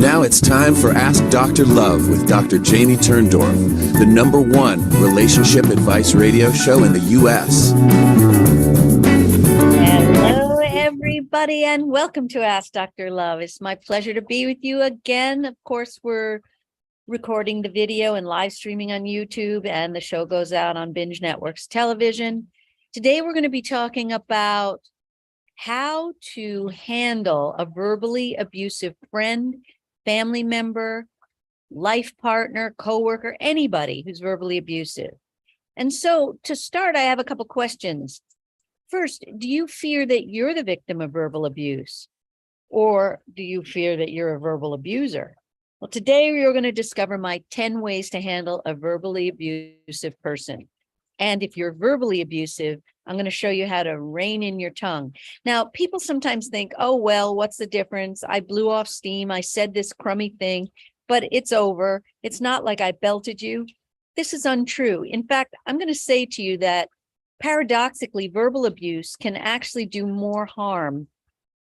Now it's time for Ask Dr. Love with Dr. Jamie Turndorf, the #1 relationship advice radio show in the U.S. Hello, everybody, and welcome to Ask Dr. Love. It's my pleasure to be with you again. Of course, we're recording the video and live streaming on YouTube, and the show goes out on Binge Network's television. Today, we're going to be talking about how to handle a verbally abusive friend, family member, life partner, coworker, anybody who's verbally abusive. And so to start, I have a couple questions. First, do you fear that you're the victim of verbal abuse? Or do you fear that you're a verbal abuser? Well, today we are going to discover my 10 ways to handle a verbally abusive person. And if you're verbally abusive, I'm going to show you how to rein in your tongue. Now, people sometimes think, oh, well, what's the difference? I blew off steam. I said this crummy thing, but it's over. It's not like I belted you. This is untrue. In fact, I'm going to say to you that paradoxically, verbal abuse can actually do more harm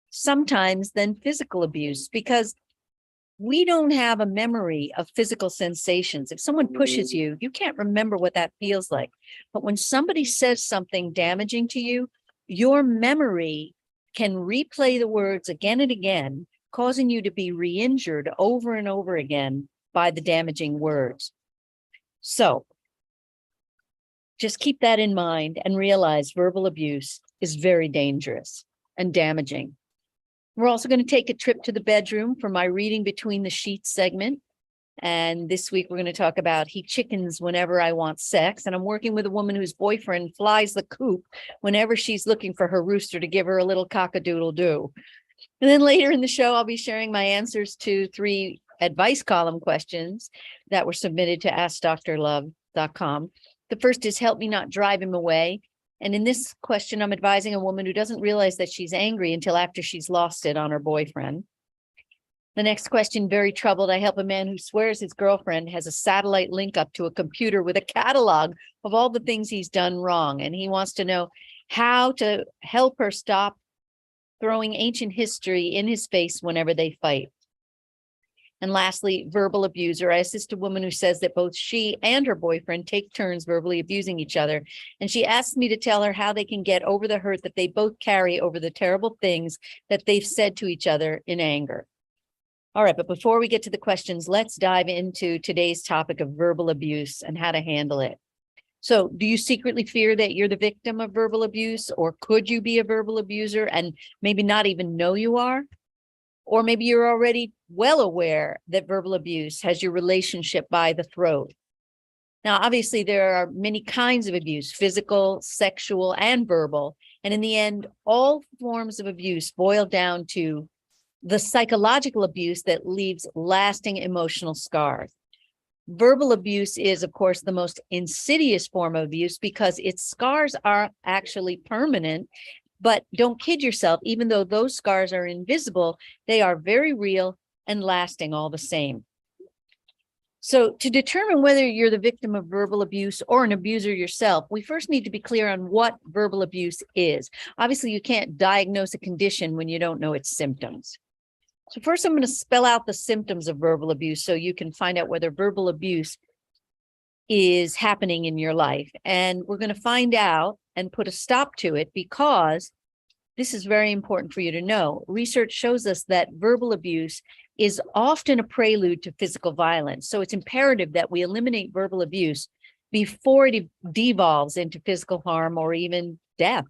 sometimes than physical abuse, because we don't have a memory of physical sensations. If someone pushes you, you can't remember what that feels like. But when somebody says something damaging to you, your memory can replay the words again and again, causing you to be re-injured over and over again by the damaging words. So just keep that in mind and realize verbal abuse is very dangerous and damaging. We're also going to take a trip to the bedroom for my reading between the sheets segment. And this week, we're going to talk about he chickens whenever I want sex. And I'm working with a woman whose boyfriend flies the coop whenever she's looking for her rooster to give her a little cock-a-doodle-doo. And then later in the show, I'll be sharing my answers to 3 advice column questions that were submitted to AskDrLove.com. The first is, help me not drive him away. And in this question, I'm advising a woman who doesn't realize that she's angry until after she's lost it on her boyfriend. The next question, very troubled. I help a man who swears his girlfriend has a satellite link up to a computer with a catalog of all the things he's done wrong. And he wants to know how to help her stop throwing ancient history in his face whenever they fight. And lastly, verbal abuser. I assist a woman who says that both she and her boyfriend take turns verbally abusing each other. And she asks me to tell her how they can get over the hurt that they both carry over the terrible things that they've said to each other in anger. All right, but before we get to the questions, let's dive into today's topic of verbal abuse and how to handle it. So do you secretly fear that you're the victim of verbal abuse, or could you be a verbal abuser and maybe not even know you are? Or maybe you're already well aware that verbal abuse has your relationship by the throat. Now, obviously, there are many kinds of abuse, physical, sexual, and verbal. And in the end, all forms of abuse boil down to the psychological abuse that leaves lasting emotional scars. Verbal abuse is, of course, the most insidious form of abuse because its scars are actually permanent. But don't kid yourself, even though those scars are invisible, they are very real and lasting all the same. So to determine whether you're the victim of verbal abuse or an abuser yourself, we first need to be clear on what verbal abuse is. Obviously, you can't diagnose a condition when you don't know its symptoms. So first, I'm going to spell out the symptoms of verbal abuse so you can find out whether verbal abuse is happening in your life. And we're going to find out and put a stop to it, because this is very important for you to know. Research shows us that verbal abuse is often a prelude to physical violence. So it's imperative that we eliminate verbal abuse before it devolves into physical harm or even death.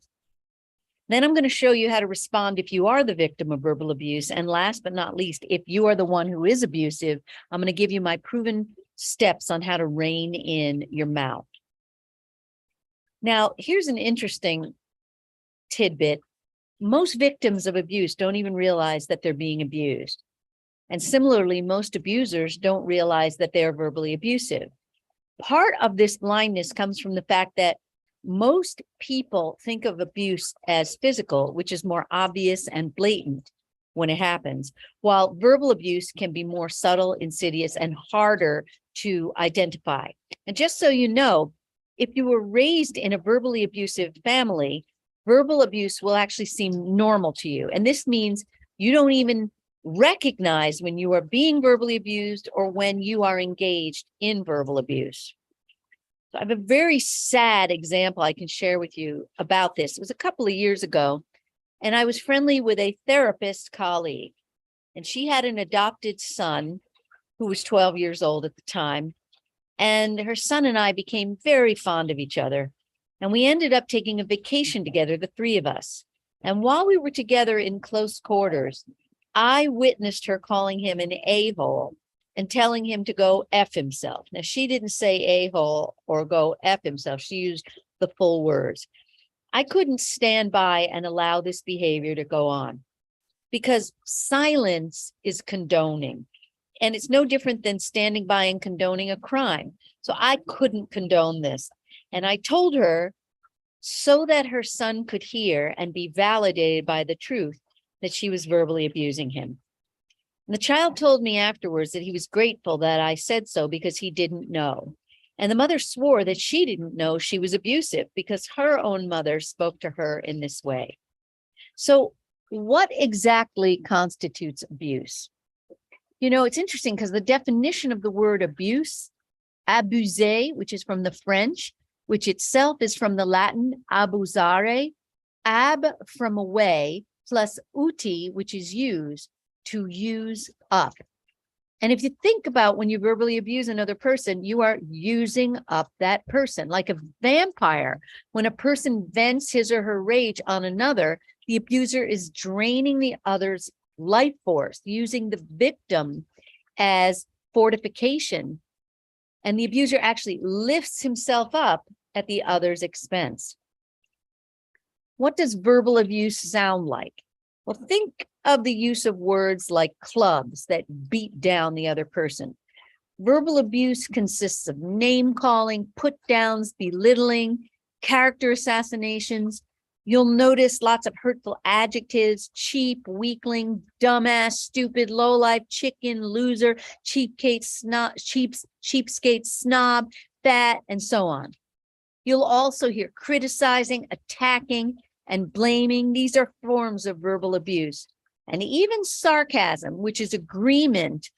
Then I'm going to show you how to respond if you are the victim of verbal abuse. And last but not least, if you are the one who is abusive, I'm going to give you my proven steps on how to rein in your mouth. Now, here's an interesting tidbit. Most victims of abuse don't even realize that they're being abused. And similarly, most abusers don't realize that they are verbally abusive. Part of this blindness comes from the fact that most people think of abuse as physical, which is more obvious and blatant when it happens, while verbal abuse can be more subtle, insidious, and harder to identify. And just so you know, if you were raised in a verbally abusive family, verbal abuse will actually seem normal to you. And this means you don't even recognize when you are being verbally abused or when you are engaged in verbal abuse. So I have a very sad example I can share with you about this. It was a couple of years ago, and I was friendly with a therapist colleague, and she had an adopted son who was 12 years old at the time. And her son and I became very fond of each other. And we ended up taking a vacation together, the three of us. And while we were together in close quarters, I witnessed her calling him an a-hole and telling him to go F himself. Now, she didn't say a-hole or go F himself. She used the full words. I couldn't stand by and allow this behavior to go on because silence is condoning. And it's no different than standing by and condoning a crime. So I couldn't condone this. And I told her so that her son could hear and be validated by the truth that she was verbally abusing him. And the child told me afterwards that he was grateful that I said so because he didn't know. And the mother swore that she didn't know she was abusive because her own mother spoke to her in this way. So what exactly constitutes abuse? You know, it's interesting because the definition of the word abuse, abusé, which is from the French, which itself is from the Latin abusare, ab from away, plus uti, which is use, to use up. And if you think about when you verbally abuse another person, you are using up that person. Like a vampire, when a person vents his or her rage on another, the abuser is draining the other's life force, using the victim as fortification. And the abuser actually lifts himself up at the other's expense. What does verbal abuse sound like? Well, think of the use of words like clubs that beat down the other person. Verbal abuse consists of name calling, put downs, belittling, character assassinations. You'll notice lots of hurtful adjectives: cheap, weakling, dumbass, stupid, lowlife, chicken, loser, cheapskate, snob, fat, and so on. You'll also hear criticizing, attacking, and blaming. These are forms of verbal abuse. And even sarcasm, which is agreement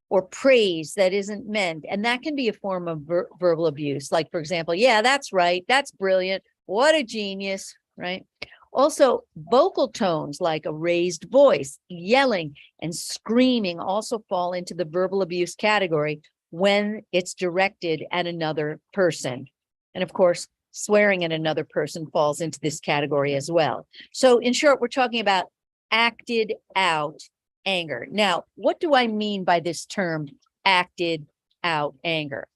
or praise that isn't meant. And that can be a form of verbal abuse. Like, for example, yeah, that's right. That's brilliant. What a genius, right? Also, vocal tones like a raised voice, yelling, and screaming also fall into the verbal abuse category when it's directed at another person. And of course, swearing at another person falls into this category as well. So in short, we're talking about acted out anger. Now, what do I mean by this term, acted out anger?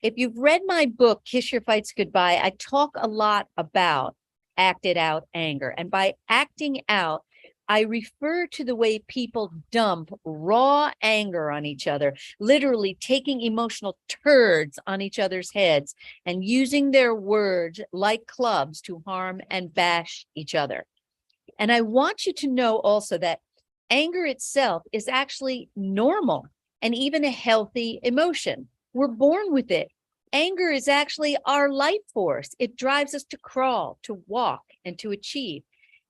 If you've read my book, Kiss Your Fights Goodbye, I talk a lot about acted out anger. And by acting out, I refer to the way people dump raw anger on each other, literally taking emotional turds on each other's heads and using their words like clubs to harm and bash each other. And I want you to know also that anger itself is actually normal and even a healthy emotion. We're born with it. Anger is actually our life force. It drives us to crawl, to walk, and to achieve.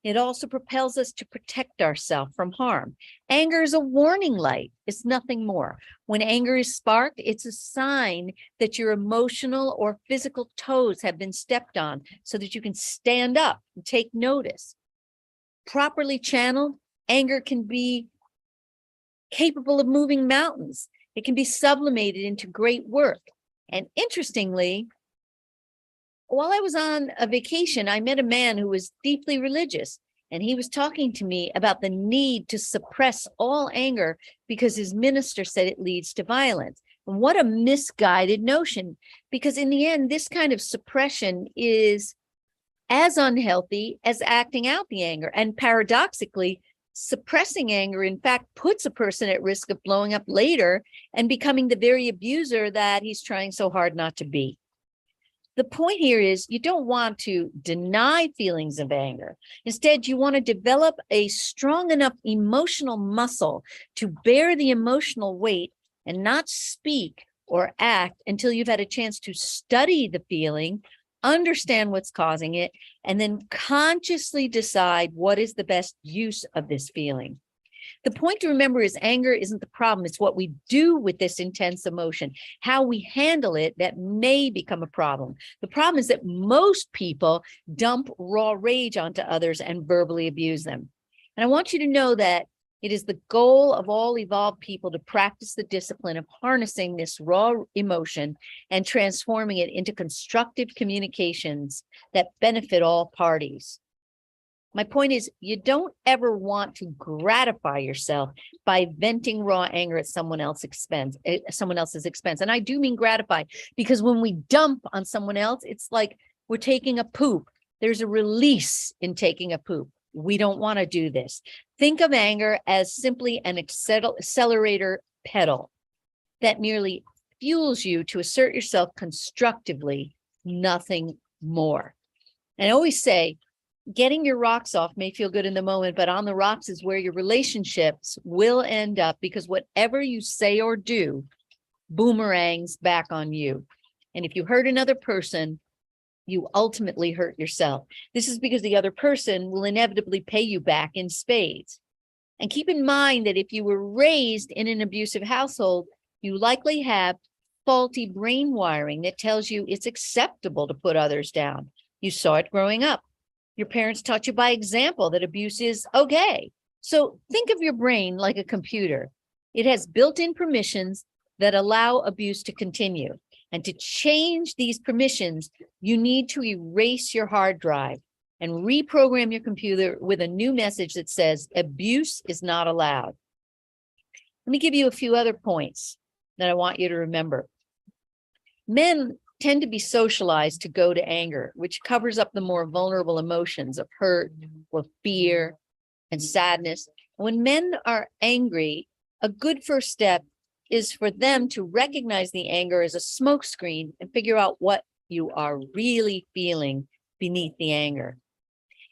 It also propels us to protect ourselves from harm. Anger is a warning light. It's nothing more. When anger is sparked, it's a sign that your emotional or physical toes have been stepped on so that you can stand up and take notice. Properly channeled, anger can be capable of moving mountains. It can be sublimated into great work. And interestingly, while I was on a vacation, I met a man who was deeply religious, and he was talking to me about the need to suppress all anger because his minister said it leads to violence. And what a misguided notion, because in the end, this kind of suppression is as unhealthy as acting out the anger. And paradoxically, suppressing anger, in fact, puts a person at risk of blowing up later and becoming the very abuser that he's trying so hard not to be. The point here is you don't want to deny feelings of anger. Instead, you want to develop a strong enough emotional muscle to bear the emotional weight and not speak or act until you've had a chance to study the feeling, understand what's causing it, and then consciously decide what is the best use of this feeling. The point to remember is anger isn't the problem. It's what we do with this intense emotion, how we handle it that may become a problem. The problem is that most people dump raw rage onto others and verbally abuse them. And I want you to know that it is the goal of all evolved people to practice the discipline of harnessing this raw emotion and transforming it into constructive communications that benefit all parties. My point is, you don't ever want to gratify yourself by venting raw anger at someone else's expense. And I do mean gratify, because when we dump on someone else, it's like we're taking a poop. There's a release in taking a poop. We don't want to do this. Think of anger as simply an accelerator pedal that merely fuels you to assert yourself constructively, nothing more. And I always say, getting your rocks off may feel good in the moment, but on the rocks is where your relationships will end up, because whatever you say or do boomerangs back on you. And if you hurt another person, you ultimately hurt yourself. This is because the other person will inevitably pay you back in spades. And keep in mind that if you were raised in an abusive household, you likely have faulty brain wiring that tells you it's acceptable to put others down. You saw it growing up. Your parents taught you by example that abuse is okay. So think of your brain like a computer. It has built-in permissions that allow abuse to continue. And to change these permissions, you need to erase your hard drive and reprogram your computer with a new message that says abuse is not allowed. Let me give you a few other points that I want you to remember. Men tend to be socialized to go to anger, which covers up the more vulnerable emotions of hurt or fear and sadness. When men are angry, a good first step is for them to recognize the anger as a smokescreen and figure out what you are really feeling beneath the anger.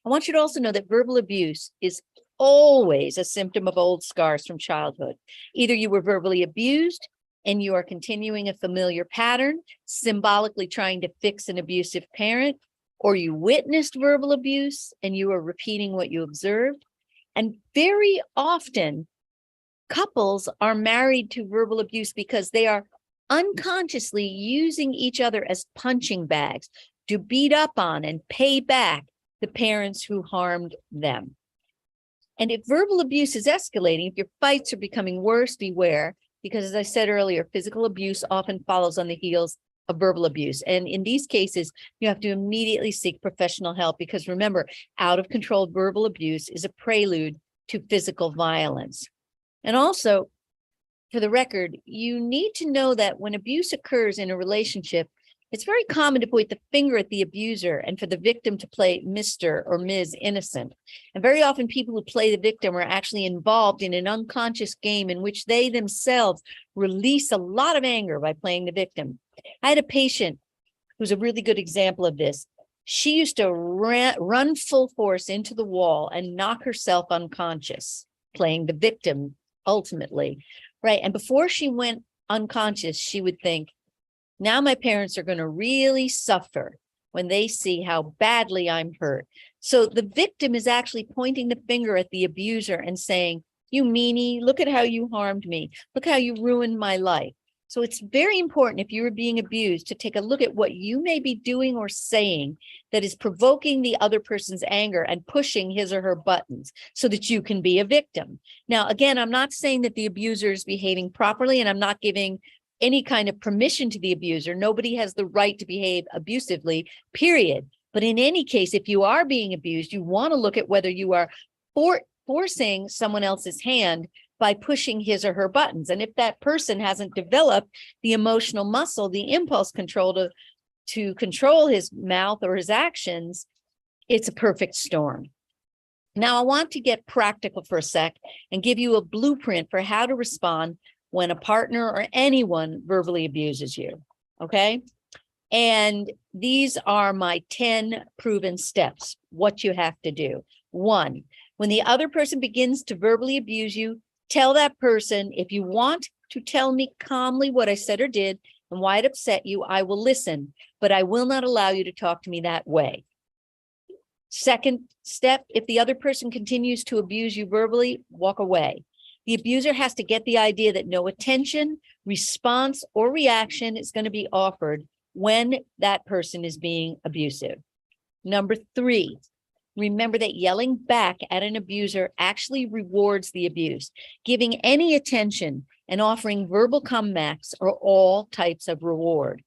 I want you to also know that verbal abuse is always a symptom of old scars from childhood. Either you were verbally abused and you are continuing a familiar pattern, symbolically trying to fix an abusive parent, or you witnessed verbal abuse and you are repeating what you observed. And very often, couples are married to verbal abuse because they are unconsciously using each other as punching bags to beat up on and pay back the parents who harmed them. And if verbal abuse is escalating, if your fights are becoming worse, beware, because as I said earlier, physical abuse often follows on the heels of verbal abuse. And in these cases, you have to immediately seek professional help, because remember, out of control verbal abuse is a prelude to physical violence. And also, for the record, you need to know that when abuse occurs in a relationship, it's very common to point the finger at the abuser and for the victim to play Mr. or Ms. Innocent. And very often people who play the victim are actually involved in an unconscious game in which they themselves release a lot of anger by playing the victim. I had a patient who's a really good example of this. She used to run full force into the wall and knock herself unconscious, playing the victim ultimately, right? And before she went unconscious, she would think, now my parents are going to really suffer when they see how badly I'm hurt. So the victim is actually pointing the finger at the abuser and saying, you meanie, look at how you harmed me. Look how you ruined my life. So it's very important, if you are being abused, to take a look at what you may be doing or saying that is provoking the other person's anger and pushing his or her buttons so that you can be a victim. Now, again, I'm not saying that the abuser is behaving properly, and I'm not giving any kind of permission to the abuser. Nobody has the right to behave abusively, period. But in any case, if you are being abused, you want to look at whether you are forcing someone else's hand by pushing his or her buttons. And if that person hasn't developed the emotional muscle, the impulse control to control his mouth or his actions, it's a perfect storm. Now, I want to get practical for a sec and give you a blueprint for how to respond when a partner or anyone verbally abuses you, okay? And these are my 10 proven steps, what you have to do. 1, when the other person begins to verbally abuse you, tell that person, if you want to tell me calmly what I said or did and why it upset you, I will listen, but I will not allow you to talk to me that way. Second step, if the other person continues to abuse you verbally, walk away. The abuser has to get the idea that no attention, response, or reaction is going to be offered when that person is being abusive. Number 3, remember that yelling back at an abuser actually rewards the abuse. Giving any attention and offering verbal comebacks are all types of reward.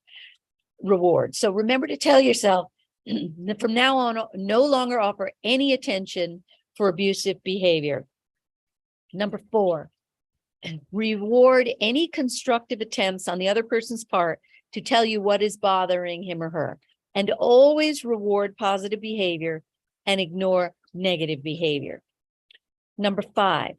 So remember to tell yourself that from now on, no longer offer any attention for abusive behavior. Number 4, reward any constructive attempts on the other person's part to tell you what is bothering him or her. And always reward positive behavior and ignore negative behavior. Number 5,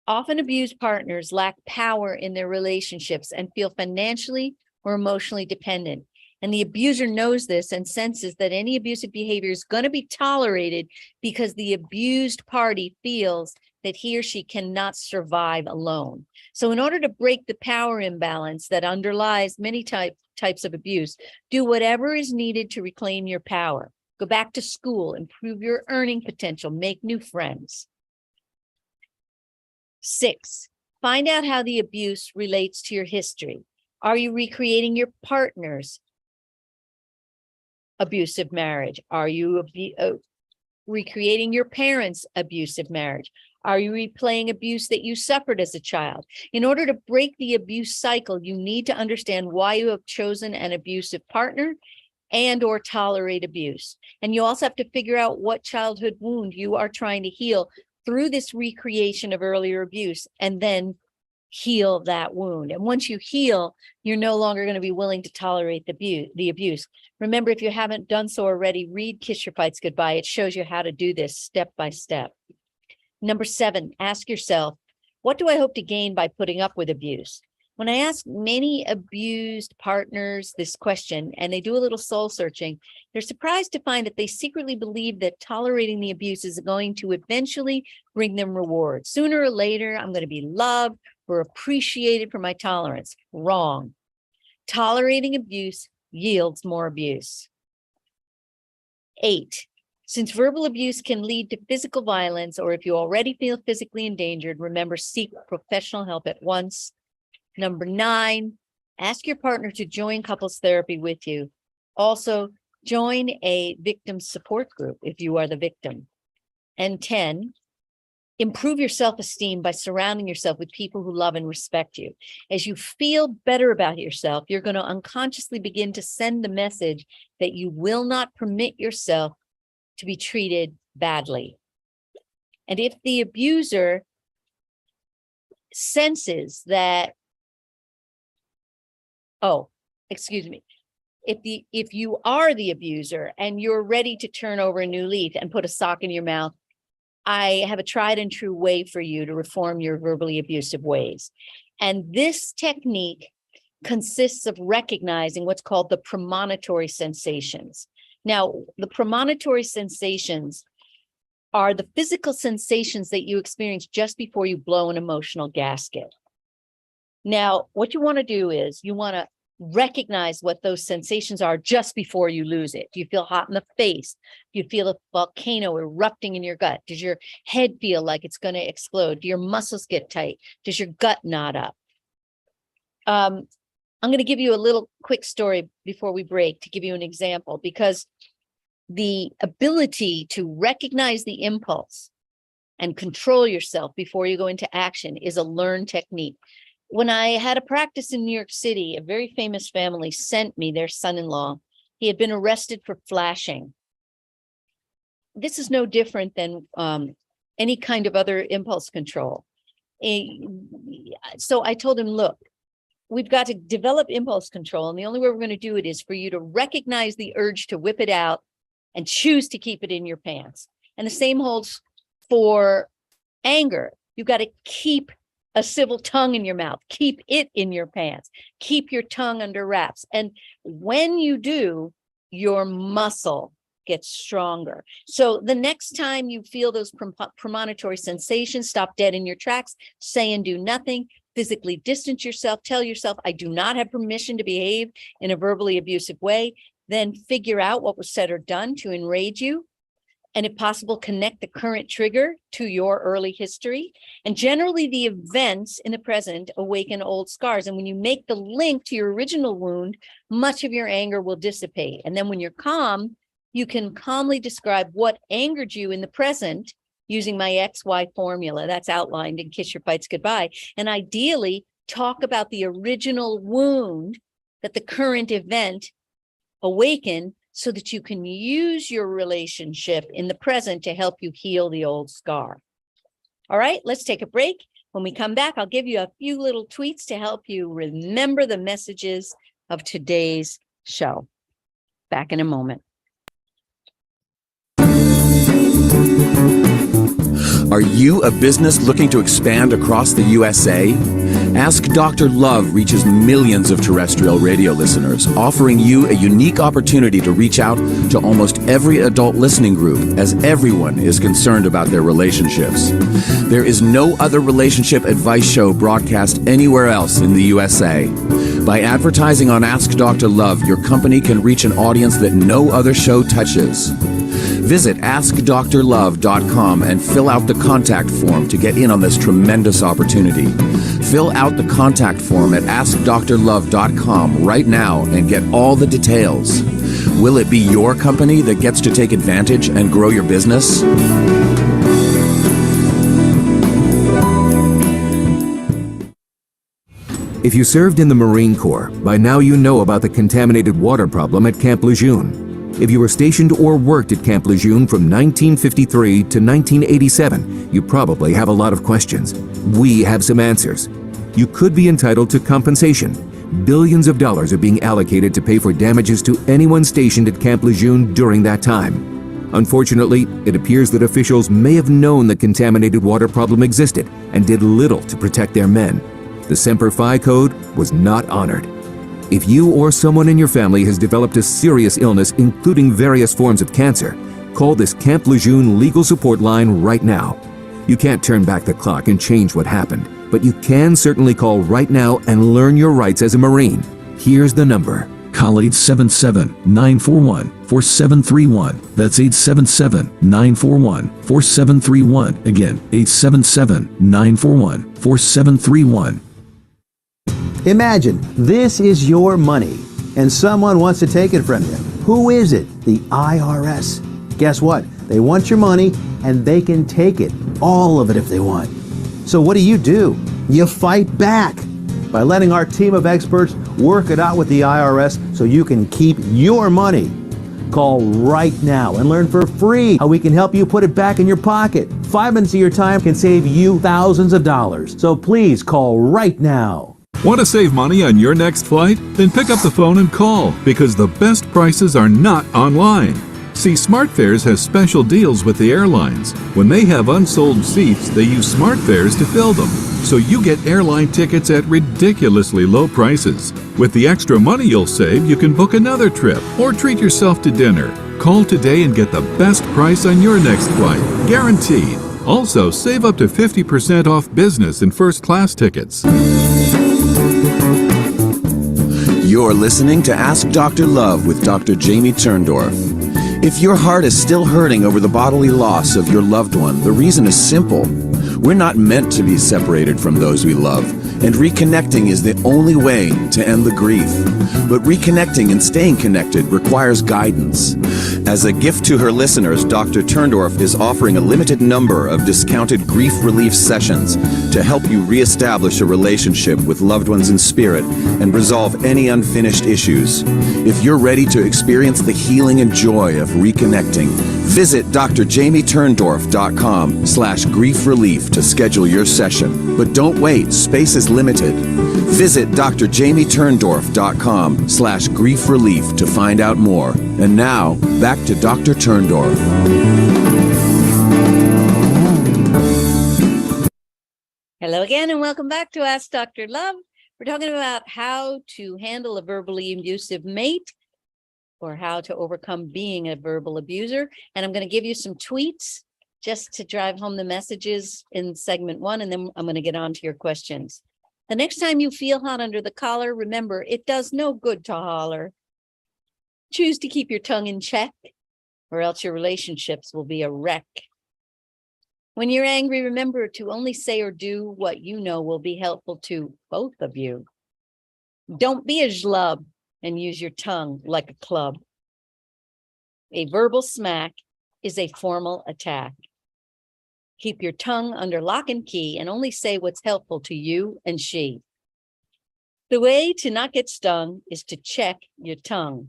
often abused partners lack power in their relationships and feel financially or emotionally dependent. And the abuser knows this and senses that any abusive behavior is going to be tolerated because the abused party feels that he or she cannot survive alone. So in order to break the power imbalance that underlies many types of abuse, do whatever is needed to reclaim your power. Go back to school, improve your earning potential, make new friends. 6, find out how the abuse relates to your history. Are you recreating your partner's abusive marriage? Are you recreating your parents' abusive marriage? Are you replaying abuse that you suffered as a child? In order to break the abuse cycle, you need to understand why you have chosen an abusive partner and or tolerate abuse. And you also have to figure out what childhood wound you are trying to heal through this recreation of earlier abuse, and then heal that wound. And once you heal, you're no longer going to be willing to tolerate the abuse. Remember, if you haven't done so already, read Kiss Your Fights Goodbye. It shows you how to do this step by step. Number 7, ask yourself, what do I hope to gain by putting up with abuse? When I ask many abused partners this question, and they do a little soul searching, they're surprised to find that they secretly believe that tolerating the abuse is going to eventually bring them rewards. Sooner or later, I'm going to be loved or appreciated for my tolerance. Wrong. Tolerating abuse yields more abuse. 8, since verbal abuse can lead to physical violence, or if you already feel physically endangered, remember, seek professional help at once. Number 9, ask your partner to join couples therapy with you. Also, join a victim support group if you are the victim. And 10, improve your self-esteem by surrounding yourself with people who love and respect you. As you feel better about yourself, you're going to unconsciously begin to send the message that you will not permit yourself to be treated badly. And if the abuser senses that, if you are the abuser and you're ready to turn over a new leaf and put a sock in your mouth, I have a tried and true way for you to reform your verbally abusive ways. And this technique consists of recognizing what's called the premonitory sensations. Now, the premonitory sensations are the physical sensations that you experience just before you blow an emotional gasket. Now, what you want to do is you want to recognize what those sensations are just before you lose it. Do you feel hot in the face? Do you feel a volcano erupting in your gut? Does your head feel like it's going to explode? Do your muscles get tight? Does your gut knot up? I'm going to give you a little quick story before we break to give you an example, because the ability to recognize the impulse and control yourself before you go into action is a learned technique. When I had a practice in New York City, a very famous family sent me their son-in-law. He had been arrested for flashing. This is no different than any kind of other impulse control. So I told him, look, we've got to develop impulse control. And the only way we're going to do it is for you to recognize the urge to whip it out and choose to keep it in your pants. And the same holds for anger. You've got to keep a civil tongue in your mouth, keep it in your pants, keep your tongue under wraps. And when you do, your muscle gets stronger. So the next time you feel those premonitory sensations, stop dead in your tracks, say and do nothing, physically distance yourself, tell yourself, I do not have permission to behave in a verbally abusive way, then figure out what was said or done to enrage you. and if possible, connect the current trigger to your early history. And generally, the events in the present awaken old scars. And when you make the link to your original wound, much of your anger will dissipate. And then when you're calm, you can calmly describe what angered you in the present using my XY formula that's outlined in Kiss Your Fights Goodbye. And ideally, talk about the original wound that the current event awakened, so that you can use your relationship in the present to help you heal the old scar. All right, let's take a break. When we come back, I'll give you a few little tweets to help you remember the messages of today's show. Back in a moment. Are you a business looking to expand across the USA? Ask Dr. Love reaches millions of terrestrial radio listeners, offering you a unique opportunity to reach out to almost every adult listening group, as everyone is concerned about their relationships. There is no other relationship advice show broadcast anywhere else in the USA. By advertising on Ask Dr. Love, your company can reach an audience that no other show touches. Visit AskDrLove.com and fill out the contact form to get in on this tremendous opportunity. Fill out the contact form at AskDrLove.com right now and get all the details. Will it be your company that gets to take advantage and grow your business? If you served in the Marine Corps, by now you know about the contaminated water problem at Camp Lejeune. If you were stationed or worked at Camp Lejeune from 1953 to 1987, you probably have a lot of questions. We have some answers. You could be entitled to compensation. Billions of dollars are being allocated to pay for damages to anyone stationed at Camp Lejeune during that time. Unfortunately, it appears that officials may have known the contaminated water problem existed and did little to protect their men. The Semper Fi code was not honored. If you or someone in your family has developed a serious illness, including various forms of cancer, call this Camp Lejeune legal support line right now. You can't turn back the clock and change what happened, but you can certainly call right now and learn your rights as a Marine. Here's the number. Call 877-941-4731. That's 877-941-4731. Again, 877-941-4731. Imagine this is your money and someone wants to take it from you. Who is it? The IRS. Guess what? They want your money and they can take it, all of it if they want. So what do? You fight back by letting our team of experts work it out with the IRS so you can keep your money. Call right now and learn for free how we can help you put it back in your pocket. 5 minutes of your time can save you thousands of dollars. So please call right now. Want to save money on your next flight? Then pick up the phone and call, because the best prices are not online. See, SmartFares has special deals with the airlines. When they have unsold seats, they use SmartFares to fill them. So you get airline tickets at ridiculously low prices. With the extra money you'll save, you can book another trip or treat yourself to dinner. Call today and get the best price on your next flight, guaranteed. Also, save up to 50% off business and first class tickets. You're listening to Ask Dr. Love with Dr. Jamie Turndorf. If your heart is still hurting over the bodily loss of your loved one, the reason is simple. We're not meant to be separated from those we love, and reconnecting is the only way to end the grief. But reconnecting and staying connected requires guidance. As a gift to her listeners, Dr. Turndorf is offering a limited number of discounted grief relief sessions to help you reestablish a relationship with loved ones in spirit and resolve any unfinished issues. If you're ready to experience the healing and joy of reconnecting, visit drjamieturndorf.com/grief relief to schedule your session. But don't wait, space is limited. Visit drjamieturndorf.com/grief relief to find out more. And now, back to Dr. Turndorf. Hello again, and welcome back to Ask Dr. Love. We're talking about how to handle a verbally abusive mate, or how to overcome being a verbal abuser. And I'm going to give you some tweets just to drive home the messages in segment 1, and then I'm going to get on to your questions. The next time you feel hot under the collar, remember, it does no good to holler. Choose to keep your tongue in check. or else your relationships will be a wreck. When you're angry, remember to only say or do what you know will be helpful to both of you. Don't be a schlub and use your tongue like a club. A verbal smack is a formal attack. Keep your tongue under lock and key and only say what's helpful to you and she. The way to not get stung is to check your tongue.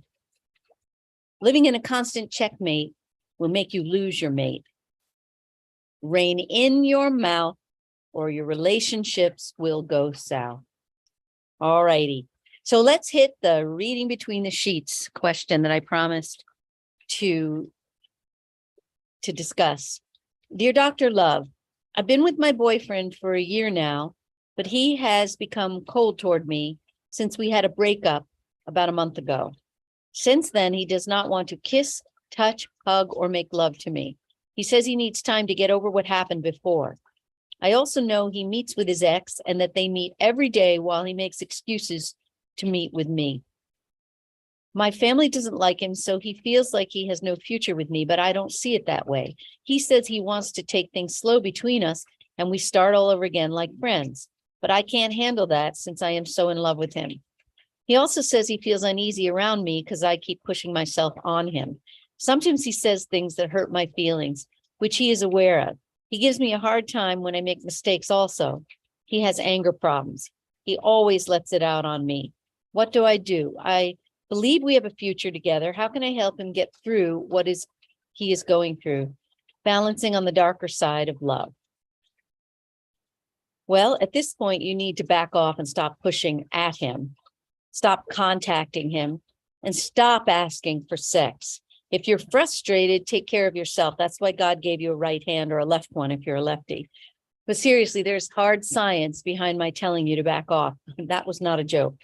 Living in a constant checkmate will make you lose your mate. Rein in your mouth or your relationships will go south. All righty. So let's hit the reading between the sheets question that I promised to discuss. Dear Dr. Love, I've been with my boyfriend for a year now, but he has become cold toward me since we had a breakup about a month ago. Since then, he does not want to kiss, touch, hug, or make love to me. He says he needs time to get over what happened before. I also know he meets with his ex and that they meet every day while he makes excuses to meet with me. My family doesn't like him, so he feels like he has no future with me, but I don't see it that way. He says he wants to take things slow between us and we start all over again like friends, but I can't handle that since I am so in love with him. He also says he feels uneasy around me because I keep pushing myself on him. Sometimes he says things that hurt my feelings, which he is aware of. He gives me a hard time when I make mistakes also. He has anger problems. He always lets it out on me. What do? I believe we have a future together. How can I help him get through what he is going through? Balancing on the darker side of love. Well, at this point, you need to back off and stop pushing at him. Stop contacting him and stop asking for sex. If you're frustrated, take care of yourself. That's why God gave you a right hand or a left one if you're a lefty. But seriously, there's hard science behind my telling you to back off. That was not a joke.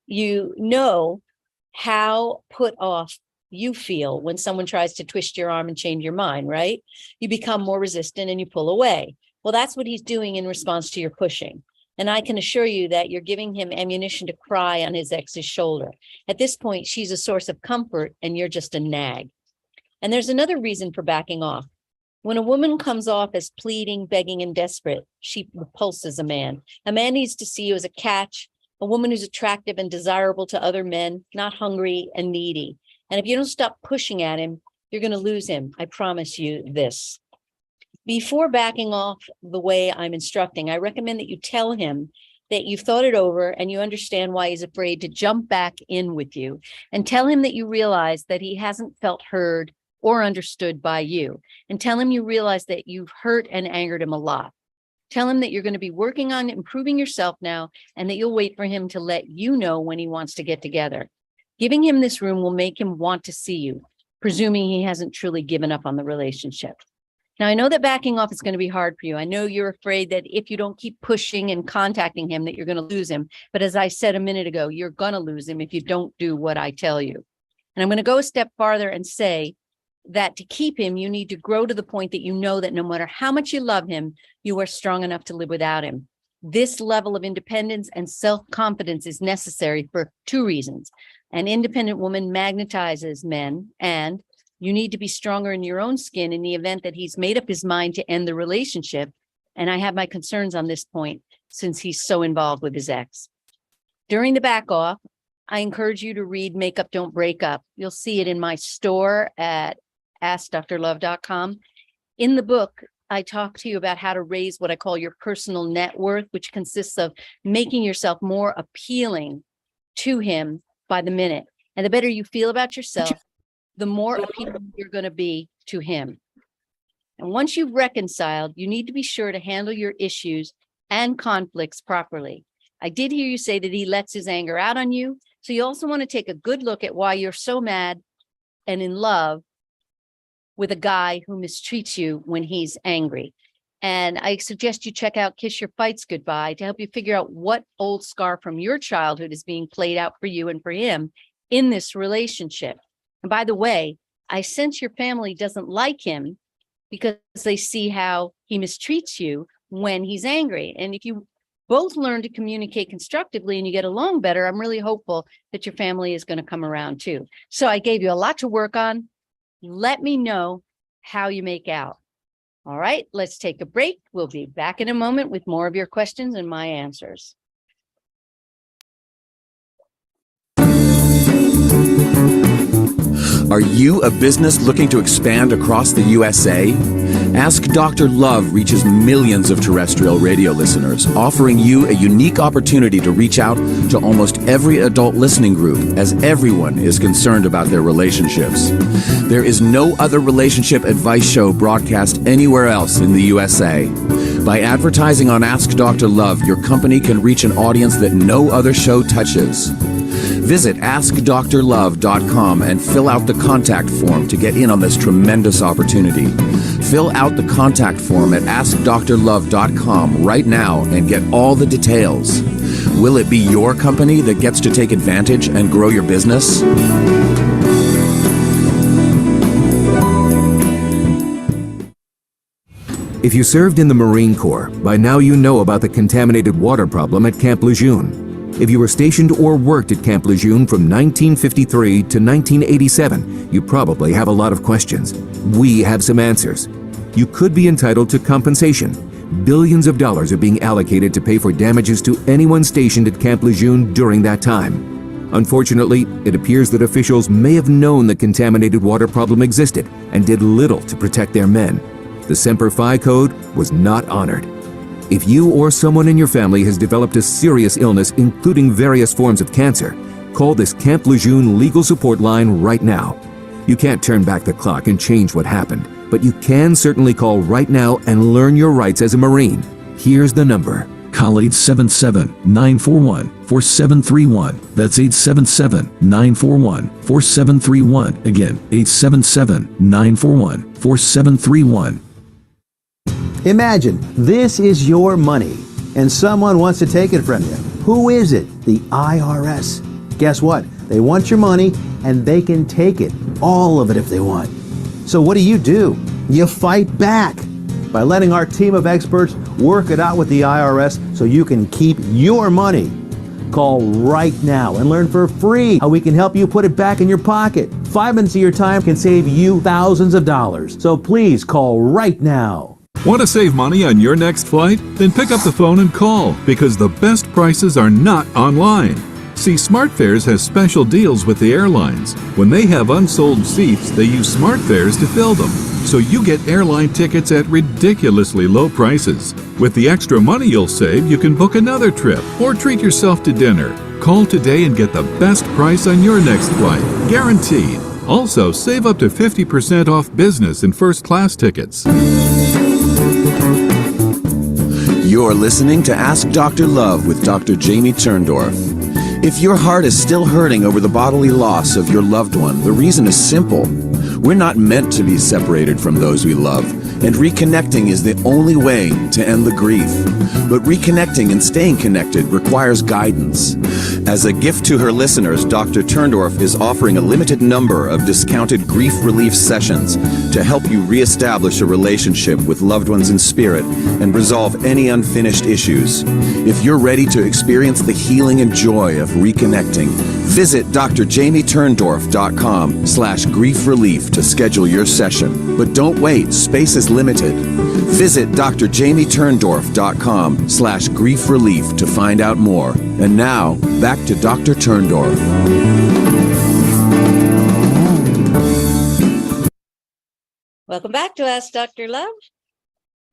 You know how put off you feel when someone tries to twist your arm and change your mind, right? You become more resistant and you pull away. Well, that's what he's doing in response to your pushing. And I can assure you that you're giving him ammunition to cry on his ex's shoulder. At this point, she's a source of comfort and you're just a nag. And there's another reason for backing off. When a woman comes off as pleading, begging, and desperate, she repulses a man. A man needs to see you as a catch, a woman who's attractive and desirable to other men, not hungry and needy. And if you don't stop pushing at him, you're going to lose him. I promise you this. Before backing off the way I'm instructing, I recommend that you tell him that you've thought it over and you understand why he's afraid to jump back in with you. And tell him that you realize that he hasn't felt heard or understood by you. And tell him you realize that you've hurt and angered him a lot. Tell him that you're going to be working on improving yourself now and that you'll wait for him to let you know when he wants to get together. Giving him this room will make him want to see you, presuming he hasn't truly given up on the relationship. Now, I know that backing off is going to be hard for you. I know you're afraid that if you don't keep pushing and contacting him, that you're going to lose him. But as I said a minute ago, you're going to lose him if you don't do what I tell you. And I'm going to go a step farther and say that to keep him, you need to grow to the point that you know that no matter how much you love him, you are strong enough to live without him. This level of independence and self-confidence is necessary for two reasons. An independent woman magnetizes men, and you need to be stronger in your own skin in the event that he's made up his mind to end the relationship. And I have my concerns on this point since he's so involved with his ex. During the back off, I encourage you to read Make Up, Don't Break Up. You'll see it in my store at AskDrLove.com. In the book, I talk to you about how to raise what I call your personal net worth, which consists of making yourself more appealing to him by the minute. And the better you feel about yourself, the more appealing you're going to be to him. And once you've reconciled, you need to be sure to handle your issues and conflicts properly. I did hear you say that he lets his anger out on you. So you also want to take a good look at why you're so mad and in love with a guy who mistreats you when he's angry. And I suggest you check out Kiss Your Fights Goodbye to help you figure out what old scar from your childhood is being played out for you and for him in this relationship. And by the way, I sense your family doesn't like him because they see how he mistreats you when he's angry. And if you both learn to communicate constructively and you get along better, I'm really hopeful that your family is going to come around too. So I gave you a lot to work on. Let me know how you make out. All right, let's take a break. We'll be back in a moment with more of your questions and my answers. Are you a business looking to expand across the USA? Ask Dr. Love reaches millions of terrestrial radio listeners, offering you a unique opportunity to reach out to almost every adult listening group, as everyone is concerned about their relationships. There is no other relationship advice show broadcast anywhere else in the USA. By advertising on Ask Dr. Love, your company can reach an audience that no other show touches. Visit AskDrLove.com and fill out the contact form to get in on this tremendous opportunity. Fill out the contact form at AskDrLove.com right now and get all the details. Will it be your company that gets to take advantage and grow your business? If you served in the Marine Corps, by now you know about the contaminated water problem at Camp Lejeune. If you were stationed or worked at Camp Lejeune from 1953 to 1987, you probably have a lot of questions. We have some answers. You could be entitled to compensation. Billions of dollars are being allocated to pay for damages to anyone stationed at Camp Lejeune during that time. Unfortunately, it appears that officials may have known the contaminated water problem existed and did little to protect their men. The Semper Fi code was not honored. If you or someone in your family has developed a serious illness, including various forms of cancer, call this Camp Lejeune legal support line right now. You can't turn back the clock and change what happened, but you can certainly call right now and learn your rights as a Marine. Here's the number. Call 877-941-4731. That's 877-941-4731. Again, 877-941-4731. Imagine this is your money and someone wants to take it from you. Who is it? The IRS. Guess what? They want your money and they can take it, all of it if they want. So what do? You fight back by letting our team of experts work it out with the IRS so you can keep your money. Call right now and learn for free how we can help you put it back in your pocket. 5 minutes of your time can save you thousands of dollars. So please call right now. Want to save money on your next flight? Then pick up the phone and call, because the best prices are not online. See, SmartFares has special deals with the airlines. When they have unsold seats, they use SmartFares to fill them. So you get airline tickets at ridiculously low prices. With the extra money you'll save, you can book another trip or treat yourself to dinner. Call today and get the best price on your next flight, guaranteed. Also, save up to 50% off business and first class tickets. You're listening to Ask Dr. Love with Dr. Jamie Turndorf. If your heart is still hurting over the bodily loss of your loved one, the reason is simple. We're not meant to be separated from those we love, and reconnecting is the only way to end the grief. But reconnecting and staying connected requires guidance. As a gift to her listeners, Dr. Turndorf is offering a limited number of discounted grief relief sessions to help you reestablish a relationship with loved ones in spirit and resolve any unfinished issues. If you're ready to experience the healing and joy of reconnecting, visit drjamieturndorf.com/grief relief to schedule your session. But don't wait, space is limited. Visit drjamieturndorf.com/grief relief to find out more. And now, back to Dr. Turndorf. Welcome back to Ask Dr. Love.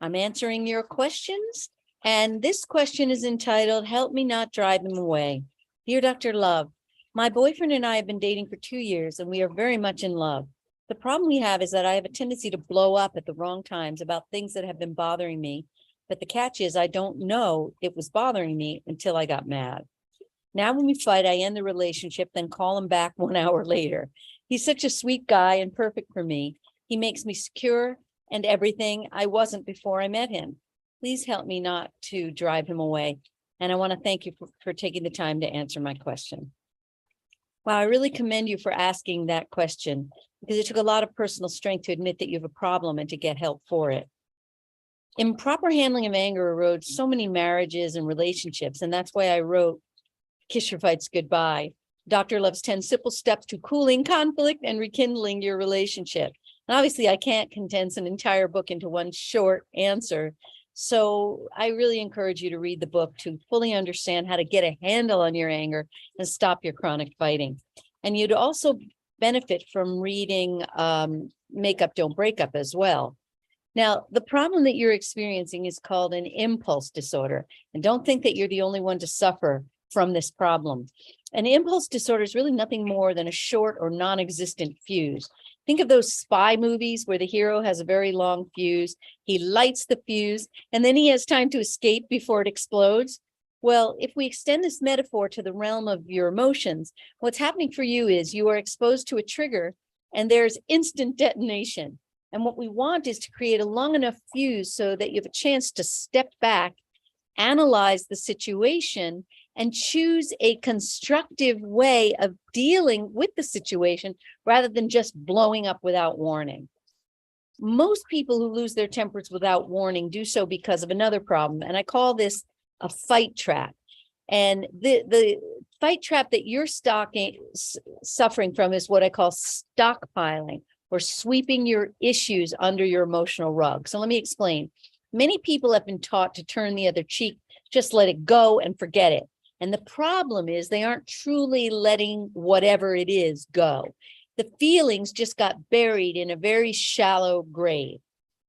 I'm answering your questions, and this question is entitled, Help Me Not Drive Him Away. Dear Dr. Love, my boyfriend and I have been dating for 2 years, and we are very much in love. The problem we have is that I have a tendency to blow up at the wrong times about things that have been bothering me, but the catch is I don't know it was bothering me until I got mad. Now when we fight, I end the relationship, then call him back 1 hour later. He's such a sweet guy and perfect for me. He makes me secure and everything I wasn't before I met him. Please help me not to drive him away. And I want to thank you for taking the time to answer my question. Wow, I really commend you for asking that question, because it took a lot of personal strength to admit that you have a problem and to get help for it. Improper handling of anger erodes so many marriages and relationships, and that's why I wrote Kiss Your Fights Goodbye. Dr. Love's 10 simple steps to cooling conflict and rekindling your relationship. And obviously, I can't condense an entire book into one short answer. So I really encourage you to read the book to fully understand how to get a handle on your anger and stop your chronic fighting. And you'd also benefit from reading Make Up, Don't Break Up as well. Now, the problem that you're experiencing is called an impulse disorder. And don't think that you're the only one to suffer from this problem. An impulse disorder is really nothing more than a short or non-existent fuse. Think of those spy movies where the hero has a very long fuse. He lights the fuse, and then he has time to escape before it explodes. Well, if we extend this metaphor to the realm of your emotions, what's happening for you is you are exposed to a trigger, and there's instant detonation. And what we want is to create a long enough fuse so that you have a chance to step back, analyze the situation, and choose a constructive way of dealing with the situation rather than just blowing up without warning. Most people who lose their tempers without warning do so because of another problem, and I call this a fight trap. And the fight trap that you're suffering from is what I call stockpiling, or sweeping your issues under your emotional rug. So let me explain. Many people have been taught to turn the other cheek, just let it go and forget it. And the problem is they aren't truly letting whatever it is go. The feelings just got buried in a very shallow grave.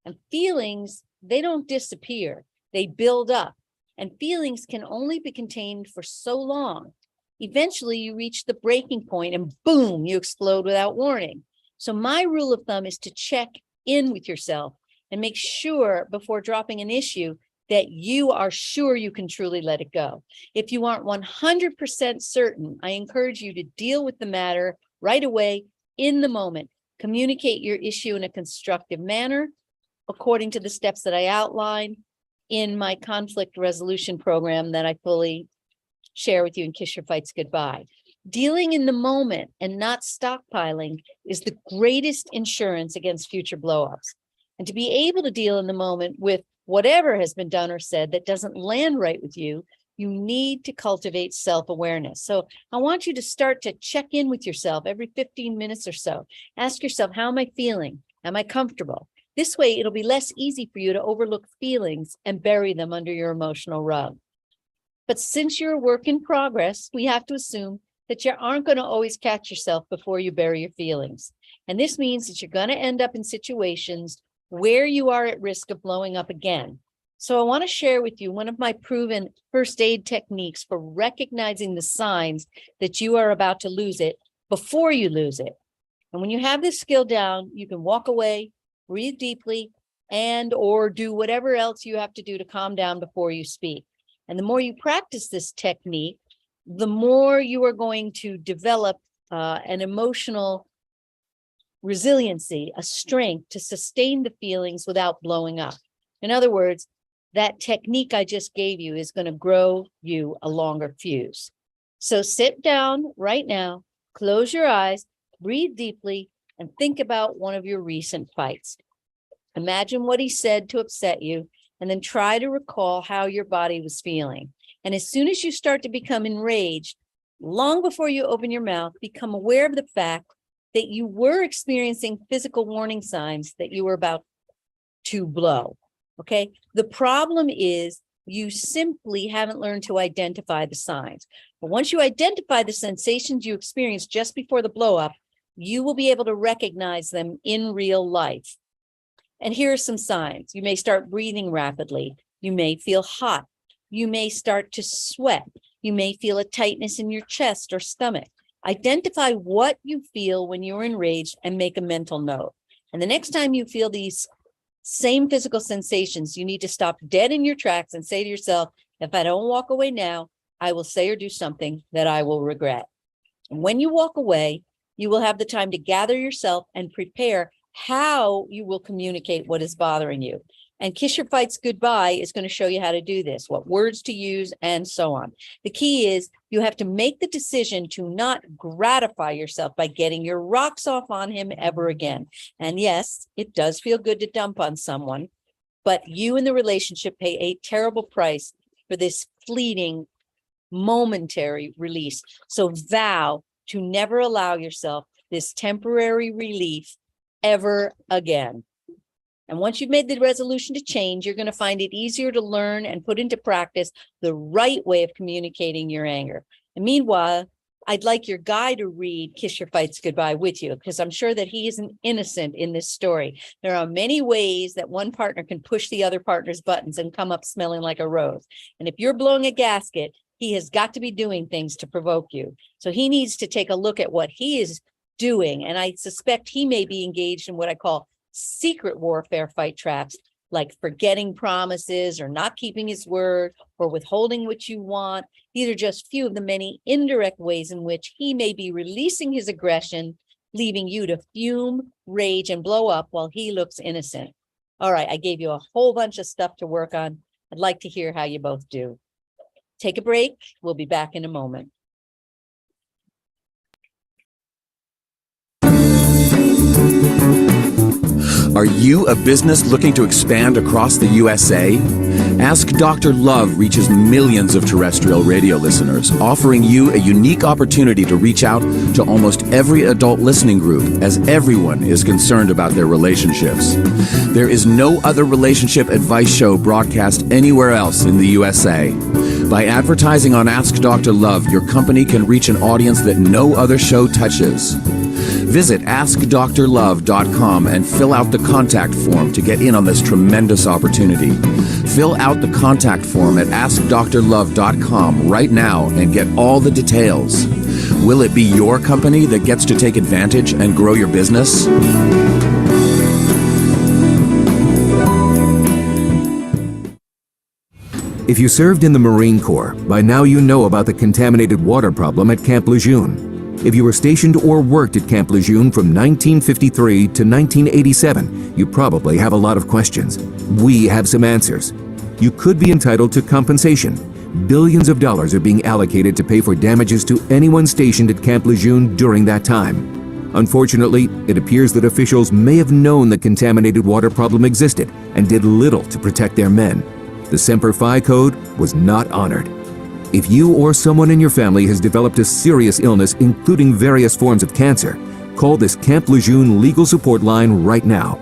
And feelings, they don't disappear, they build up. And feelings can only be contained for so long. Eventually you reach the breaking point and boom, you explode without warning. So my rule of thumb is to check in with yourself and make sure before dropping an issue that you are sure you can truly let it go. If you aren't 100% certain, I encourage you to deal with the matter right away in the moment. Communicate your issue in a constructive manner according to the steps that I outlined in my conflict resolution program that I fully share with you in Kiss Your Fights Goodbye. Dealing in the moment and not stockpiling is the greatest insurance against future blowups. And to be able to deal in the moment with whatever has been done or said that doesn't land right with you, you need to cultivate self-awareness. So I want you to start to check in with yourself every 15 minutes or so. Ask yourself, how am I feeling? Am I comfortable? This way, it'll be less easy for you to overlook feelings and bury them under your emotional rug. But since you're a work in progress, we have to assume that you aren't going to always catch yourself before you bury your feelings. And this means that you're going to end up in situations where you are at risk of blowing up again. So I want to share with you one of my proven first aid techniques for recognizing the signs that you are about to lose it before you lose it. And when you have this skill down, you can walk away, breathe deeply, and or do whatever else you have to do to calm down before you speak. And the more you practice this technique, the more you are going to develop an emotional resiliency, a strength to sustain the feelings without blowing up. In other words, that technique I just gave you is going to grow you a longer fuse. So sit down right now, close your eyes, breathe deeply, and think about one of your recent fights. Imagine what he said to upset you, and then try to recall how your body was feeling. And as soon as you start to become enraged, long before you open your mouth, become aware of the fact that you were experiencing physical warning signs that you were about to blow. Okay. The problem is you simply haven't learned to identify the signs. But once you identify the sensations you experienced just before the blow up, you will be able to recognize them in real life. And here are some signs. You may start breathing rapidly. You may feel hot. You may start to sweat. You may feel a tightness in your chest or stomach. Identify what you feel when you're enraged and make a mental note. And the next time you feel these same physical sensations, you need to stop dead in your tracks and say to yourself, if I don't walk away now, I will say or do something that I will regret. And when you walk away, you will have the time to gather yourself and prepare how you will communicate what is bothering you. And Kiss Your Fights Goodbye is going to show you how to do this, what words to use, and so on. The key is you have to make the decision to not gratify yourself by getting your rocks off on him ever again. And yes, it does feel good to dump on someone, but you and the relationship pay a terrible price for this fleeting momentary release. So vow to never allow yourself this temporary relief ever again. And once you've made the resolution to change, you're going to find it easier to learn and put into practice the right way of communicating your anger. And meanwhile, I'd like your guy to read Kiss Your Fights Goodbye with you, because I'm sure that he isn't innocent in this story. There are many ways that one partner can push the other partner's buttons and come up smelling like a rose. And if you're blowing a gasket, he has got to be doing things to provoke you. So he needs to take a look at what he is doing. And I suspect he may be engaged in what I call secret warfare fight traps, like forgetting promises or not keeping his word or withholding what you want. These are just few of the many indirect ways in which he may be releasing his aggression, leaving you to fume, rage, and blow up while he looks innocent. All right, I gave you a whole bunch of stuff to work on. I'd like to hear how you both do. Take a break. We'll be back in a moment. Are you a business looking to expand across the USA? Ask Dr. Love reaches millions of terrestrial radio listeners, offering you a unique opportunity to reach out to almost every adult listening group, as everyone is concerned about their relationships. There is no other relationship advice show broadcast anywhere else in the USA. By advertising on Ask Dr. Love, your company can reach an audience that no other show touches. Visit AskDrLove.com and fill out the contact form to get in on this tremendous opportunity. Fill out the contact form at AskDrLove.com right now and get all the details. Will it be your company that gets to take advantage and grow your business? If you served in the Marine Corps, by now you know about the contaminated water problem at Camp Lejeune. If you were stationed or worked at Camp Lejeune from 1953 to 1987, you probably have a lot of questions. We have some answers. You could be entitled to compensation. Billions of dollars are being allocated to pay for damages to anyone stationed at Camp Lejeune during that time. Unfortunately, it appears that officials may have known the contaminated water problem existed and did little to protect their men. The Semper Fi code was not honored. If you or someone in your family has developed a serious illness, including various forms of cancer, call this Camp Lejeune legal support line right now.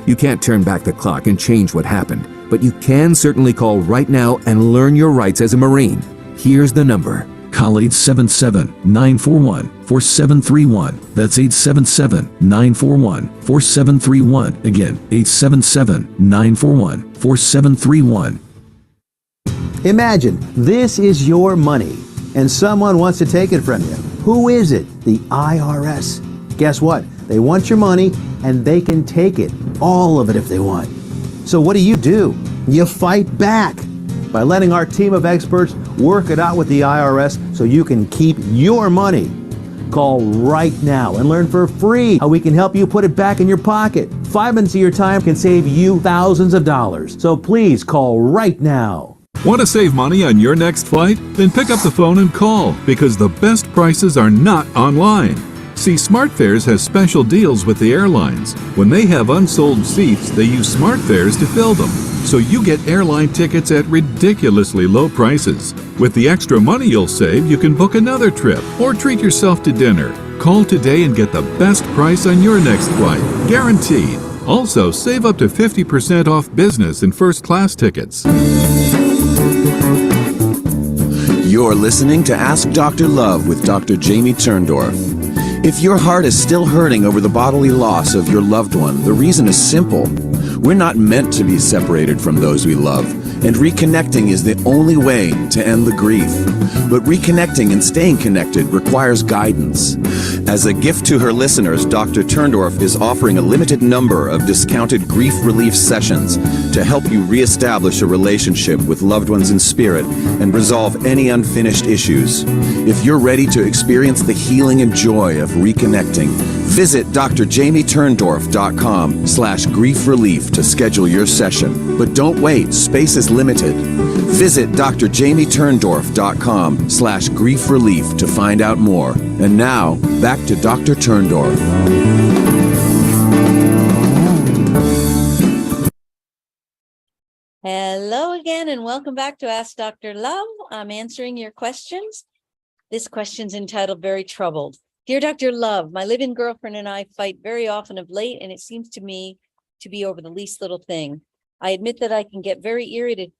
You can't turn back the clock and change what happened, but you can certainly call right now and learn your rights as a Marine. Here's the number. Call 877-941-4731. That's 877-941-4731. Again, 877-941-4731. Imagine this is your money and someone wants to take it from you. Who is it? The IRS. Guess what? They want your money and they can take it, all of it if they want. So what do? You fight back by letting our team of experts work it out with the IRS so you can keep your money. Call right now and learn for free how we can help you put it back in your pocket. 5 minutes of your time can save you thousands of dollars. So please call right now. Want to save money on your next flight? Then pick up the phone and call, because the best prices are not online. See, SmartFares has special deals with the airlines. When they have unsold seats, they use SmartFares to fill them. So you get airline tickets at ridiculously low prices. With the extra money you'll save, you can book another trip or treat yourself to dinner. Call today and get the best price on your next flight, guaranteed. Also, save up to 50% off business and first class tickets. You're listening to Ask Dr. Love with Dr. Jamie Turndorf. If your heart is still hurting over the bodily loss of your loved one, the reason is simple. We're not meant to be separated from those we love, and reconnecting is the only way to end the grief. But reconnecting and staying connected requires guidance. As a gift to her listeners, Dr. Turndorf is offering a limited number of discounted grief relief sessions to help you reestablish a relationship with loved ones in spirit and resolve any unfinished issues. If you're ready to experience the healing and joy of reconnecting, visit drjamieturndorf.com/grief relief to schedule your session. But don't wait, space is limited. Visit drjamieturndorf.com/grief relief to find out more. And now, back to Dr. Turndorf. Hello again, and welcome back to Ask Dr. Love. I'm answering your questions. This question's entitled Very Troubled. Dear Dr. Love, my live-in girlfriend and I fight very often of late, and it seems to me to be over the least little thing. I admit that I can get very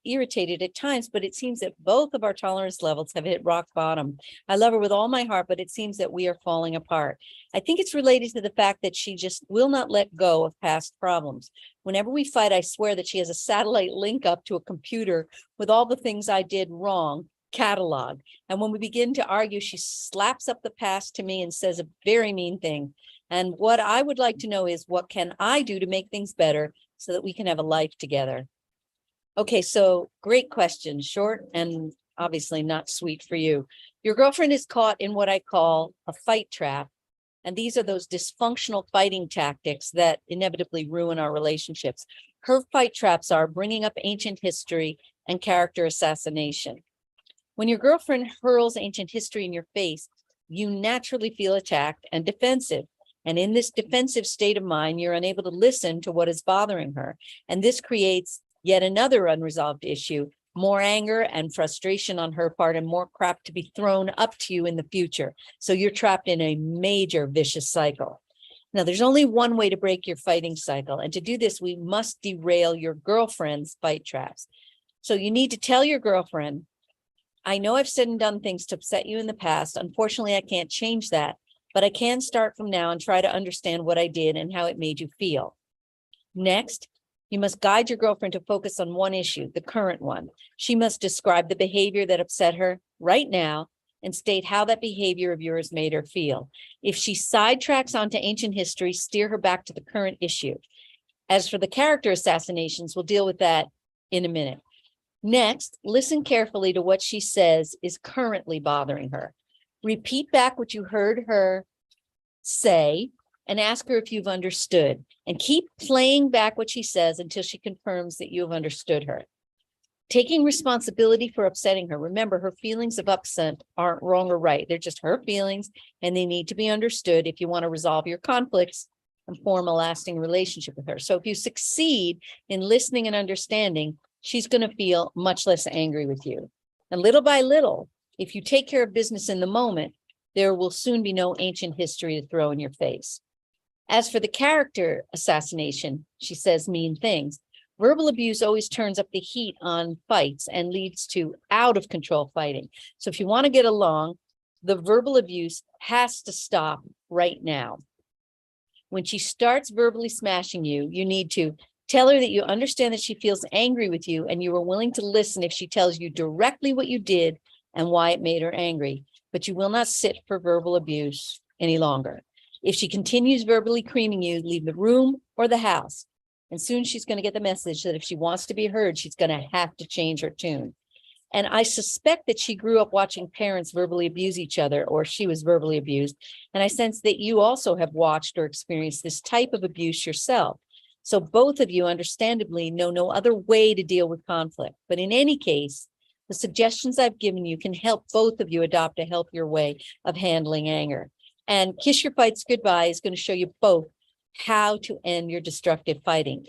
irritated at times, but it seems that both of our tolerance levels have hit rock bottom. I love her with all my heart, but it seems that we are falling apart. I think it's related to the fact that she just will not let go of past problems. Whenever we fight, I swear that she has a satellite link up to a computer with all the things I did wrong, catalog. And when we begin to argue, she slaps up the past to me and says a very mean thing. And what I would like to know is, what can I do to make things better so that we can have a life together? Okay, so great question, short and obviously not sweet for you. Your girlfriend is caught in what I call a fight trap. And these are those dysfunctional fighting tactics that inevitably ruin our relationships. Her fight traps are bringing up ancient history and character assassination. When your girlfriend hurls ancient history in your face, you naturally feel attacked and defensive. And in this defensive state of mind, you're unable to listen to what is bothering her. And this creates yet another unresolved issue, more anger and frustration on her part, and more crap to be thrown up to you in the future. So you're trapped in a major vicious cycle. Now, there's only one way to break your fighting cycle. And to do this, we must derail your girlfriend's fight traps. So you need to tell your girlfriend, I know I've said and done things to upset you in the past. Unfortunately, I can't change that, but I can start from now and try to understand what I did and how it made you feel. Next, you must guide your girlfriend to focus on one issue, the current one. She must describe the behavior that upset her right now and state how that behavior of yours made her feel. If she sidetracks onto ancient history, steer her back to the current issue. As for the character assassinations, we'll deal with that in a minute. Next, listen carefully to what she says is currently bothering her. Repeat back what you heard her say and ask her if you've understood. And keep playing back what she says until she confirms that you have understood her. Taking responsibility for upsetting her. Remember, her feelings of upset aren't wrong or right. They're just her feelings, and they need to be understood if you want to resolve your conflicts and form a lasting relationship with her. So if you succeed in listening and understanding, she's going to feel much less angry with you. And little by little, if you take care of business in the moment, there will soon be no ancient history to throw in your face. As for the character assassination, she says mean things. Verbal abuse always turns up the heat on fights and leads to out of control fighting. So if you want to get along, the verbal abuse has to stop right now. When she starts verbally smashing you, you need to tell her that you understand that she feels angry with you and you are willing to listen if she tells you directly what you did and why it made her angry. But you will not sit for verbal abuse any longer. If she continues verbally creaming you, leave the room or the house. And soon she's going to get the message that if she wants to be heard, she's going to have to change her tune. And I suspect that she grew up watching parents verbally abuse each other, or she was verbally abused. And I sense that you also have watched or experienced this type of abuse yourself. So both of you understandably know no other way to deal with conflict. But in any case, the suggestions I've given you can help both of you adopt a healthier way of handling anger. And Kiss Your Fights Goodbye is going to show you both how to end your destructive fighting.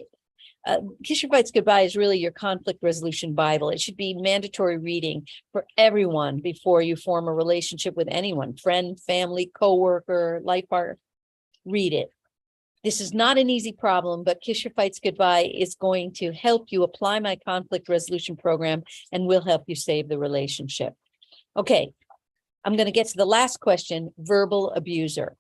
Kiss Your Fights Goodbye is really your conflict resolution Bible. It should be mandatory reading for everyone before you form a relationship with anyone, friend, family, coworker, life partner. Read it. This is not an easy problem, but Kiss Your Fights Goodbye is going to help you apply my conflict resolution program and will help you save the relationship. Okay, I'm going to get to the last question, verbal abuser.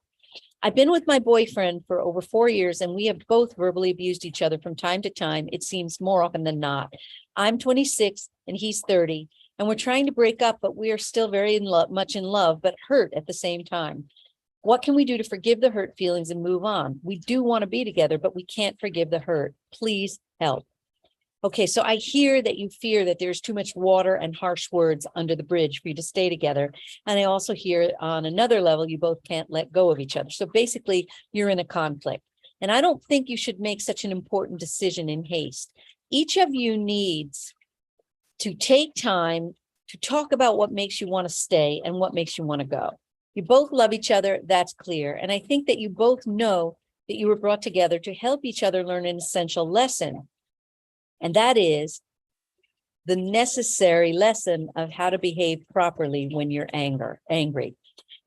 I've been with my boyfriend for over 4 years, and we have both verbally abused each other from time to time. It seems more often than not. I'm 26 and he's 30, and we're trying to break up, but we are still very much in love, but hurt at the same time. What can we do to forgive the hurt feelings and move on? We do want to be together, but we can't forgive the hurt. Please help. Okay, so I hear that you fear that there's too much water and harsh words under the bridge for you to stay together. And I also hear on another level, you both can't let go of each other. So basically, you're in a conflict. And I don't think you should make such an important decision in haste. Each of you needs to take time to talk about what makes you want to stay and what makes you want to go. You both love each other, that's clear. And I think that you both know that you were brought together to help each other learn an essential lesson. And that is the necessary lesson of how to behave properly when you're angry.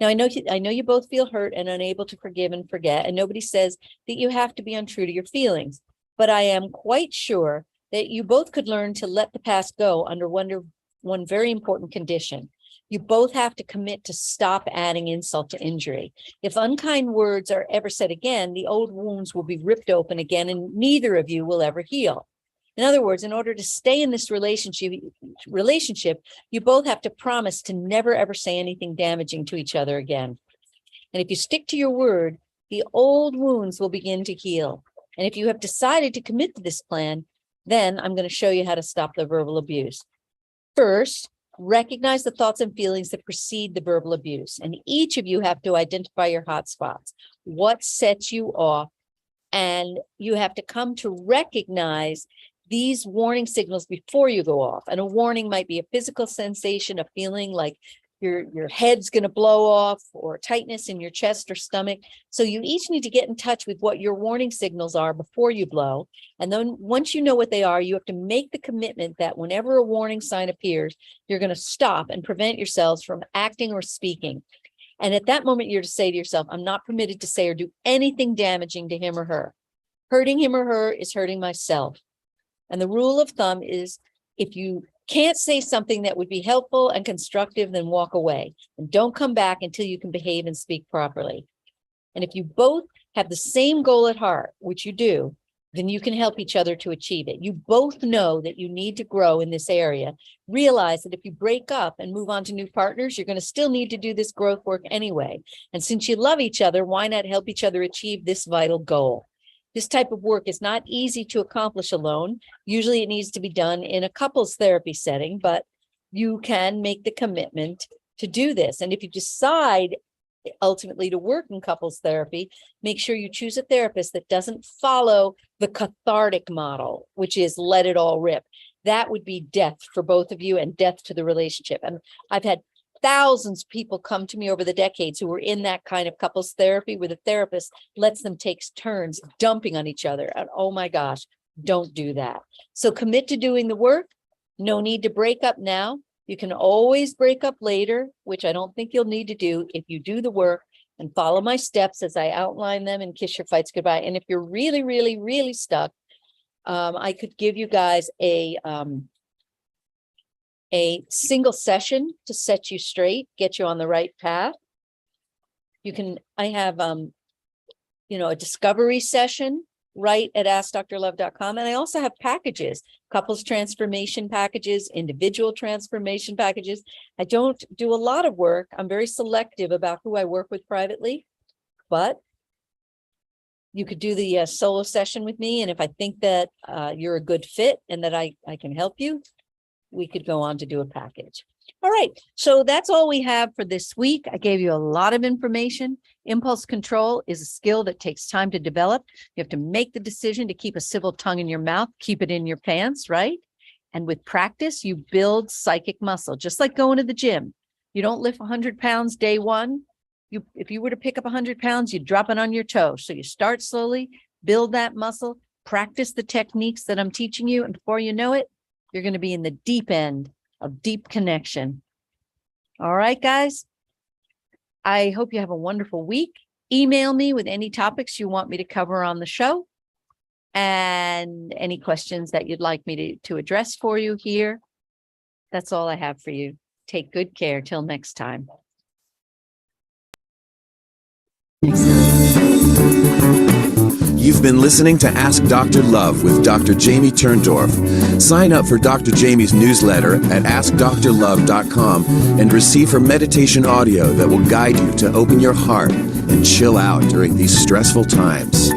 Now, I know you both feel hurt and unable to forgive and forget, and nobody says that you have to be untrue to your feelings. But I am quite sure that you both could learn to let the past go under one very important condition. You both have to commit to stop adding insult to injury. If unkind words are ever said again, the old wounds will be ripped open again, and neither of you will ever heal. In other words, in order to stay in this relationship, you both have to promise to never, ever say anything damaging to each other again. And if you stick to your word, the old wounds will begin to heal. And if you have decided to commit to this plan, then I'm going to show you how to stop the verbal abuse. First, recognize the thoughts and feelings that precede the verbal abuse. And each of you have to identify your hot spots, what sets you off, and you have to come to recognize these warning signals before you go off. And a warning might be a physical sensation, a feeling like your head's going to blow off, or tightness in your chest or stomach. So you each need to get in touch with what your warning signals are before you blow. And then once you know what they are, you have to make the commitment that whenever a warning sign appears, you're going to stop and prevent yourselves from acting or speaking. And at that moment, you're to say to yourself, I'm not permitted to say or do anything damaging to him or her. Hurting him or her is hurting myself. And the rule of thumb is, if you can't say something that would be helpful and constructive, then walk away and don't come back until you can behave and speak properly. And if you both have the same goal at heart, which you do, then you can help each other to achieve it. You both know that you need to grow in this area. Realize that if you break up and move on to new partners, you're going to still need to do this growth work anyway. And since you love each other, why not help each other achieve this vital goal? This type of work is not easy to accomplish alone. Usually it needs to be done in a couples therapy setting, but you can make the commitment to do this. And if you decide ultimately to work in couples therapy, make sure you choose a therapist that doesn't follow the cathartic model, which is let it all rip. That would be death for both of you and death to the relationship. And I've had thousands of people come to me over the decades who were in that kind of couples therapy where the therapist lets them take turns dumping on each other. And oh my gosh, don't do that. So commit to doing the work. No need to break up now. You can always break up later, which I don't think you'll need to do if you do the work and follow my steps as I outline them and Kiss Your Fights Goodbye. And if you're really, really, really stuck, I could give you guys a single session to set you straight, get you on the right path. I have, a discovery session right at AskDrLove.com. And I also have packages, couples transformation packages, individual transformation packages. I don't do a lot of work. I'm very selective about who I work with privately, but you could do the solo session with me. And if I think that you're a good fit and that I can help you, we could go on to do a package. All right. So that's all we have for this week. I gave you a lot of information. Impulse control is a skill that takes time to develop. You have to make the decision to keep a civil tongue in your mouth, keep it in your pants, right? And with practice, you build psychic muscle, just like going to the gym. You don't lift 100 pounds day one. If you were to pick up 100 pounds, you drop it on your toe. So you start slowly, build that muscle, practice the techniques that I'm teaching you. And before you know it, you're going to be in the deep end of deep connection. All right, guys. I hope you have a wonderful week. Email me with any topics you want me to cover on the show and any questions that you'd like me to address for you here. That's all I have for you. Take good care. Till next time. You've been listening to Ask Dr. Love with Dr. Jamie Turndorf. Sign up for Dr. Jamie's newsletter at AskDrLove.com and receive her meditation audio that will guide you to open your heart and chill out during these stressful times.